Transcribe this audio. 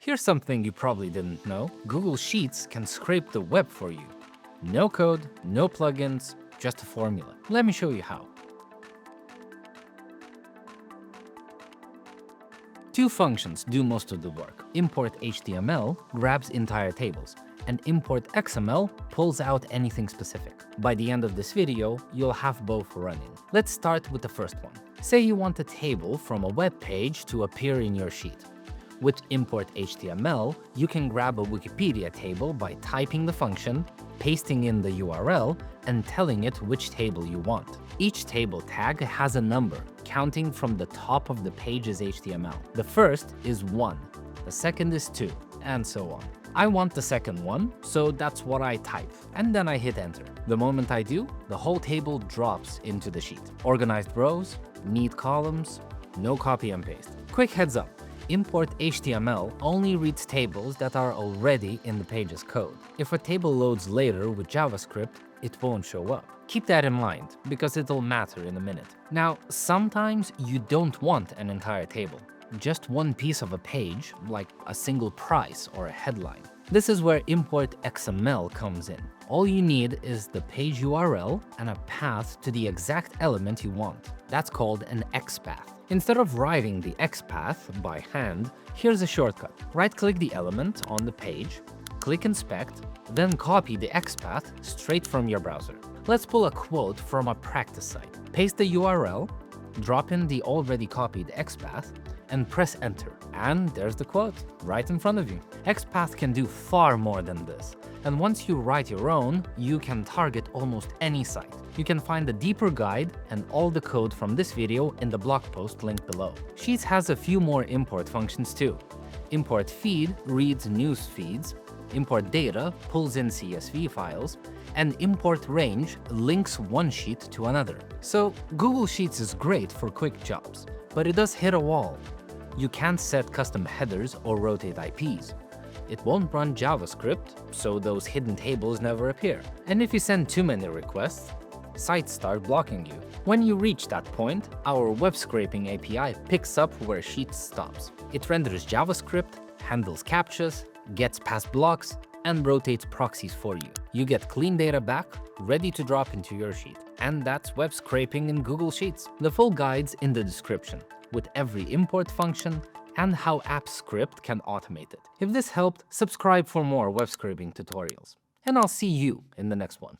Here's something you probably didn't know. Google Sheets can scrape the web for you. No code, no plugins, just a formula. Let me show you how. Two functions do most of the work. IMPORTHTML grabs entire tables, and IMPORTXML pulls out anything specific. By the end of this video, you'll have both running. Let's start with the first one. Say you want a table from a web page to appear in your sheet. With IMPORTHTML, you can grab a Wikipedia table by typing the function, pasting in the URL, and telling it which table you want. Each table tag has a number, counting from the top of the page's HTML. The first is 1, the second is 2, and so on. I want the second one, so that's what I type, and then I hit enter. The moment I do, the whole table drops into the sheet. Organized rows, neat columns, no copy and paste. Quick heads up. IMPORTHTML only reads tables that are already in the page's code. If a table loads later with JavaScript, it won't show up. Keep that in mind, because it'll matter in a minute. Now, sometimes you don't want an entire table, just one piece of a page, like a single price or a headline. This is where IMPORTXML comes in. All you need is the page URL and a path to the exact element you want. That's called an XPath. Instead of writing the XPath by hand, here's a shortcut. Right-click the element on the page, click Inspect, then copy the XPath straight from your browser. Let's pull a quote from a practice site. Paste the URL, drop in the already copied XPath, and press Enter. And there's the quote, right in front of you. XPath can do far more than this. And once you write your own, you can target almost any site. You can find the deeper guide and all the code from this video in the blog post linked below. Sheets has a few more import functions too. IMPORTFEED reads news feeds, IMPORTDATA pulls in CSV files, and IMPORTRANGE links one sheet to another. So Google Sheets is great for quick jobs, but it does hit a wall. You can't set custom headers or rotate IPs. It won't run JavaScript, so those hidden tables never appear. And if you send too many requests, sites start blocking you. When you reach that point, our web scraping API picks up where Sheets stops. It renders JavaScript, handles CAPTCHAs, gets past blocks, and rotates proxies for you. You get clean data back, ready to drop into your sheet. And that's web scraping in Google Sheets. The full guide's in the description, with every import function and how AppScript can automate it. If this helped, subscribe for more web scraping tutorials. And I'll see you in the next one.